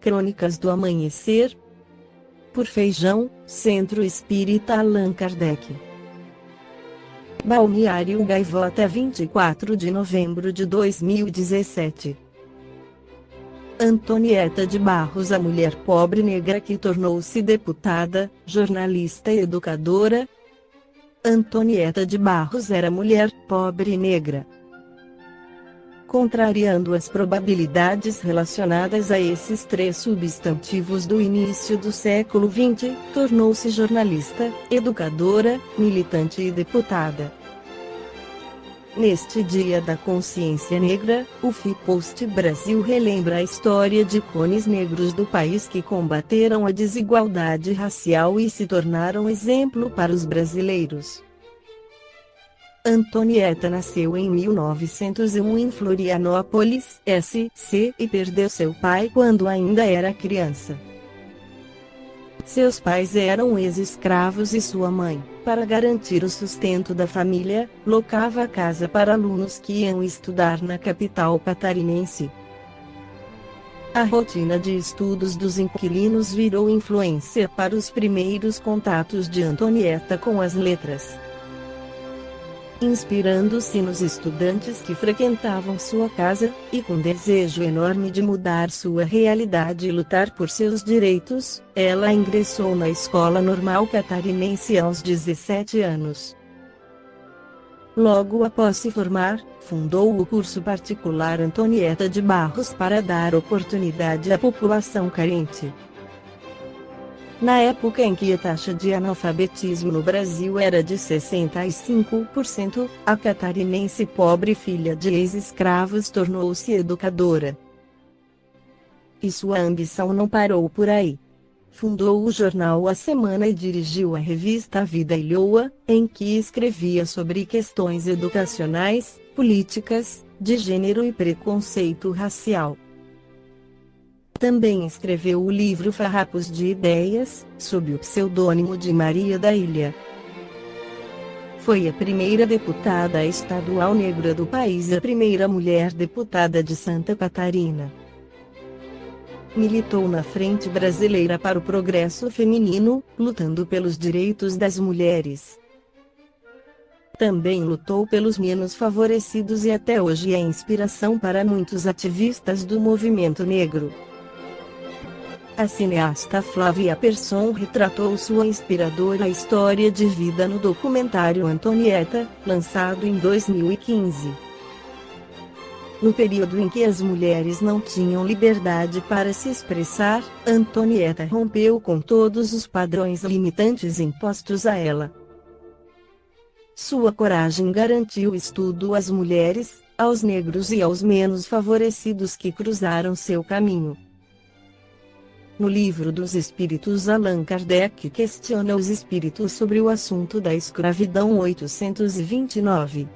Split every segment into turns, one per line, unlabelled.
Crônicas do Amanhecer, por Feijão, Centro Espírita Allan Kardec. Balneário Gaivota, 24 de novembro de 2017. Antonieta de Barros, a mulher pobre negra que tornou-se deputada, jornalista e educadora. Antonieta de Barros era mulher pobre negra. Contrariando as probabilidades relacionadas a esses três substantivos do início do século XX, tornou-se jornalista, educadora, militante e deputada. Neste Dia da Consciência Negra, o FIPost Brasil relembra a história de ícones negros do país que combateram a desigualdade racial e se tornaram exemplo para os brasileiros. Antonieta nasceu em 1901 em Florianópolis, SC, e perdeu seu pai quando ainda era criança. Seus pais eram ex-escravos e sua mãe, para garantir o sustento da família, locava casa para alunos que iam estudar na capital catarinense. A rotina de estudos dos inquilinos virou influência para os primeiros contatos de Antonieta com as letras. Inspirando-se nos estudantes que frequentavam sua casa, e com desejo enorme de mudar sua realidade e lutar por seus direitos, ela ingressou na Escola Normal Catarinense aos 17 anos. Logo após se formar, fundou o curso particular Antonieta de Barros para dar oportunidade à população carente. Na época em que a taxa de analfabetismo no Brasil era de 65%, a catarinense pobre filha de ex-escravos tornou-se educadora. E sua ambição não parou por aí. Fundou o jornal A Semana e dirigiu a revista A Vida Ilhoa, em que escrevia sobre questões educacionais, políticas, de gênero e preconceito racial. Também escreveu o livro Farrapos de Ideias, sob o pseudônimo de Maria da Ilha. Foi a primeira deputada estadual negra do país e a primeira mulher deputada de Santa Catarina. Militou na Frente Brasileira para o Progresso Feminino, lutando pelos direitos das mulheres. Também lutou pelos menos favorecidos e até hoje é inspiração para muitos ativistas do movimento negro. A cineasta Flávia Persson retratou sua inspiradora história de vida no documentário Antonieta, lançado em 2015. No período em que as mulheres não tinham liberdade para se expressar, Antonieta rompeu com todos os padrões limitantes impostos a ela. Sua coragem garantiu estudo às mulheres, aos negros e aos menos favorecidos que cruzaram seu caminho. No Livro dos Espíritos, Allan Kardec questiona os espíritos sobre o assunto da escravidão 829.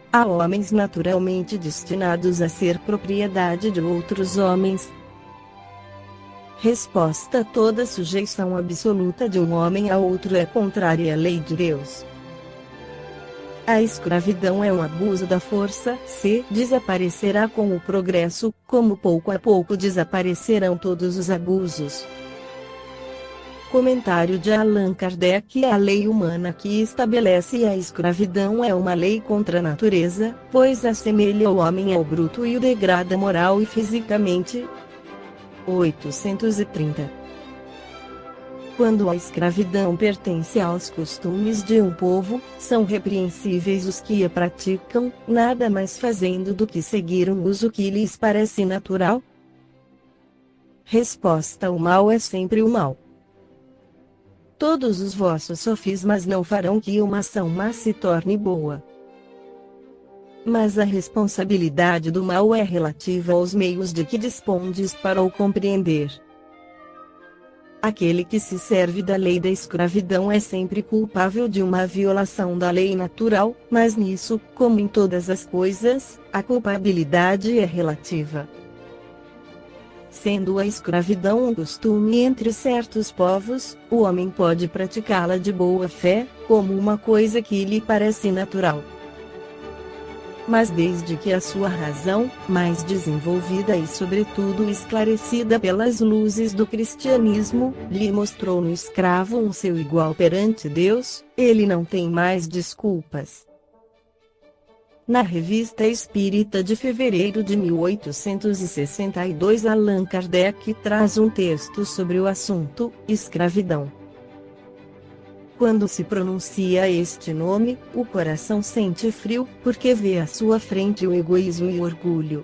Há homens naturalmente destinados a ser propriedade de outros homens? Resposta: toda sujeição absoluta de um homem a outro é contrária à lei de Deus. A escravidão é um abuso da força, se desaparecerá com o progresso, como pouco a pouco desaparecerão todos os abusos. Comentário de Allan Kardec: a lei humana que estabelece a escravidão é uma lei contra a natureza, pois assemelha o homem ao bruto e o degrada moral e fisicamente. 830. Quando a escravidão pertence aos costumes de um povo, são repreensíveis os que a praticam, nada mais fazendo do que seguir um uso que lhes parece natural? Resposta: o mal é sempre o mal. Todos os vossos sofismas não farão que uma ação má se torne boa. Mas a responsabilidade do mal é relativa aos meios de que dispondes para o compreender. Aquele que se serve da lei da escravidão é sempre culpável de uma violação da lei natural, mas nisso, como em todas as coisas, a culpabilidade é relativa. Sendo a escravidão um costume entre certos povos, o homem pode praticá-la de boa fé, como uma coisa que lhe parece natural. mas desde que a sua razão, mais desenvolvida e sobretudo esclarecida pelas luzes do cristianismo, lhe mostrou no escravo um seu igual perante Deus, ele não tem mais desculpas. Na Revista Espírita de fevereiro de 1862, Allan Kardec traz um texto sobre o assunto, escravidão. Quando se pronuncia este nome, o coração sente frio, porque vê à sua frente o egoísmo e o orgulho.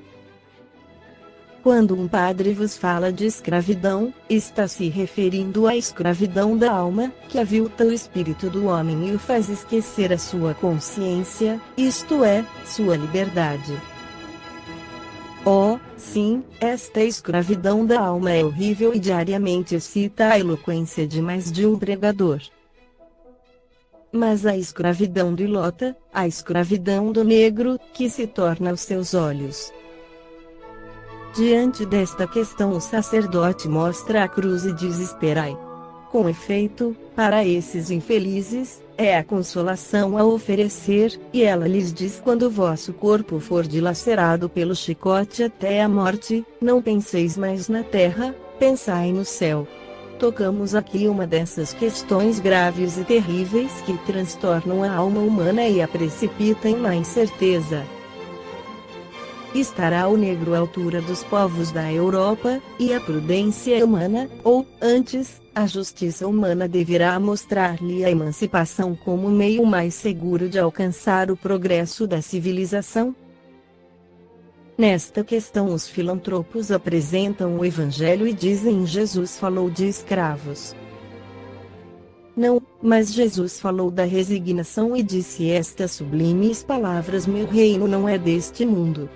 Quando um padre vos fala de escravidão, está se referindo à escravidão da alma, que avilta o espírito do homem e o faz esquecer a sua consciência, isto é, sua liberdade. Oh, sim, esta escravidão da alma é horrível e diariamente excita a eloquência de mais de um pregador. Mas a escravidão dilota, a escravidão do negro, que se torna aos seus olhos. Diante desta questão o sacerdote mostra a cruz e diz: esperai. Com efeito, para esses infelizes, é a consolação a oferecer, e ela lhes diz: quando o vosso corpo for dilacerado pelo chicote até a morte, não penseis mais na terra, pensai no céu. Tocamos aqui uma dessas questões graves e terríveis que transtornam a alma humana e a precipitam na incerteza. Estará o negro à altura dos povos da Europa, e a prudência humana, ou, antes, a justiça humana deverá mostrar-lhe a emancipação como meio mais seguro de alcançar o progresso da civilização? Nesta questão os filantropos apresentam o Evangelho e dizem: Jesus falou de escravos. Não, mas Jesus falou da resignação e disse estas sublimes palavras: meu reino não é deste mundo.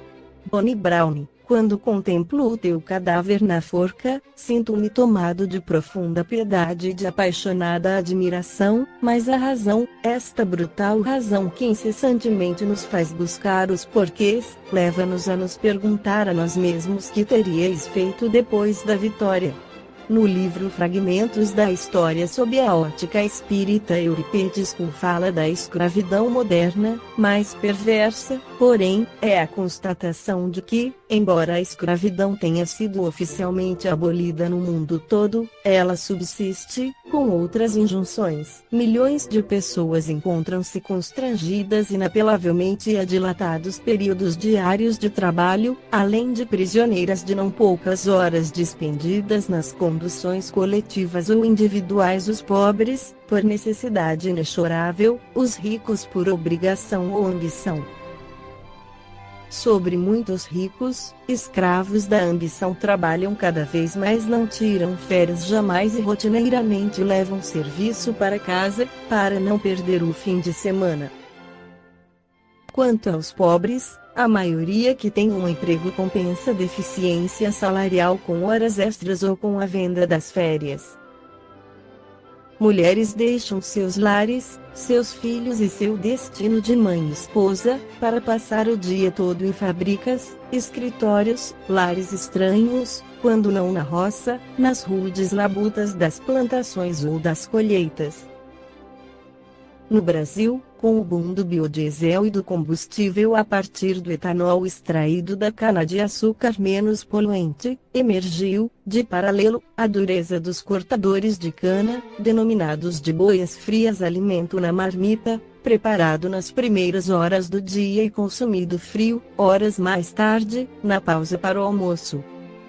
Bonnie Brown, quando contemplo o teu cadáver na forca, sinto-me tomado de profunda piedade e de apaixonada admiração, mas a razão, esta brutal razão que incessantemente nos faz buscar os porquês, leva-nos a nos perguntar a nós mesmos que teríeis feito depois da vitória. No livro Fragmentos da História sob a ótica espírita, Eurípides fala da escravidão moderna, mais perversa, porém, é a constatação de que, embora a escravidão tenha sido oficialmente abolida no mundo todo, ela subsiste, com outras injunções. Milhões de pessoas encontram-se constrangidas inapelavelmente a dilatados períodos diários de trabalho, além de prisioneiras de não poucas horas despendidas nas conduções coletivas ou individuais. Os pobres, por necessidade inexorável, os ricos por obrigação ou ambição. Sobre muitos ricos, escravos da ambição, trabalham cada vez mais, não tiram férias jamais e rotineiramente levam serviço para casa, para não perder o fim de semana. Quanto aos pobres, a maioria que tem um emprego compensa deficiência salarial com horas extras ou com a venda das férias. Mulheres deixam seus lares, seus filhos e seu destino de mãe e esposa, para passar o dia todo em fábricas, escritórios, lares estranhos, quando não na roça, nas rudes labutas das plantações ou das colheitas. No Brasil, com o boom do biodiesel e do combustível a partir do etanol extraído da cana-de-açúcar menos poluente, emergiu, de paralelo, a dureza dos cortadores de cana, denominados de boias frias, alimento na marmita, preparado nas primeiras horas do dia e consumido frio, horas mais tarde, na pausa para o almoço.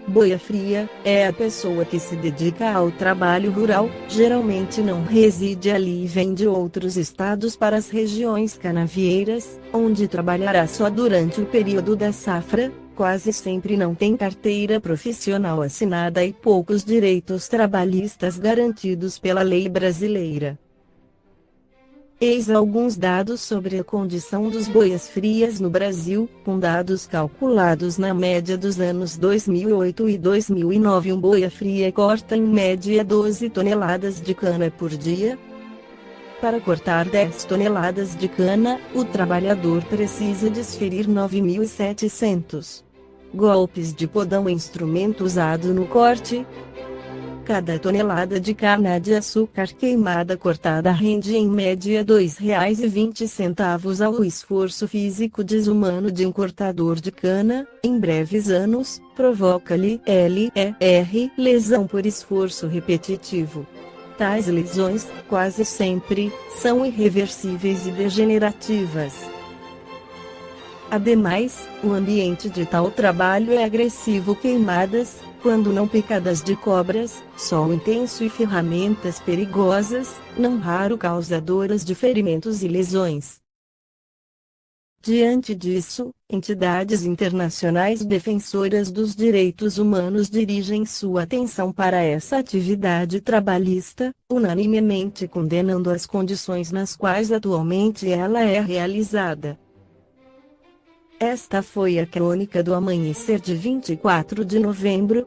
Boia fria é a pessoa que se dedica ao trabalho rural, geralmente não reside ali e vem de outros estados para as regiões canavieiras, onde trabalhará só durante o período da safra, quase sempre não tem carteira profissional assinada e poucos direitos trabalhistas garantidos pela lei brasileira. Eis alguns dados sobre a condição dos boias frias no Brasil, com dados calculados na média dos anos 2008 e 2009. Um boia fria corta em média 12 toneladas de cana por dia. Para cortar 10 toneladas de cana, o trabalhador precisa desferir 9.700 golpes de podão, instrumento usado no corte. Cada tonelada de cana-de-açúcar queimada cortada rende em média R$ 2,20 ao esforço físico desumano de um cortador de cana. Em breves anos, provoca-lhe lesão por esforço repetitivo. Tais lesões, quase sempre, são irreversíveis e degenerativas. Ademais, o ambiente de tal trabalho é agressivo. Queimadas, quando não picadas de cobras, sol intenso e ferramentas perigosas, não raro causadoras de ferimentos e lesões. Diante disso, entidades internacionais defensoras dos direitos humanos dirigem sua atenção para essa atividade trabalhista, unanimemente condenando as condições nas quais atualmente ela é realizada. Esta foi a crônica do amanhecer de 24 de novembro.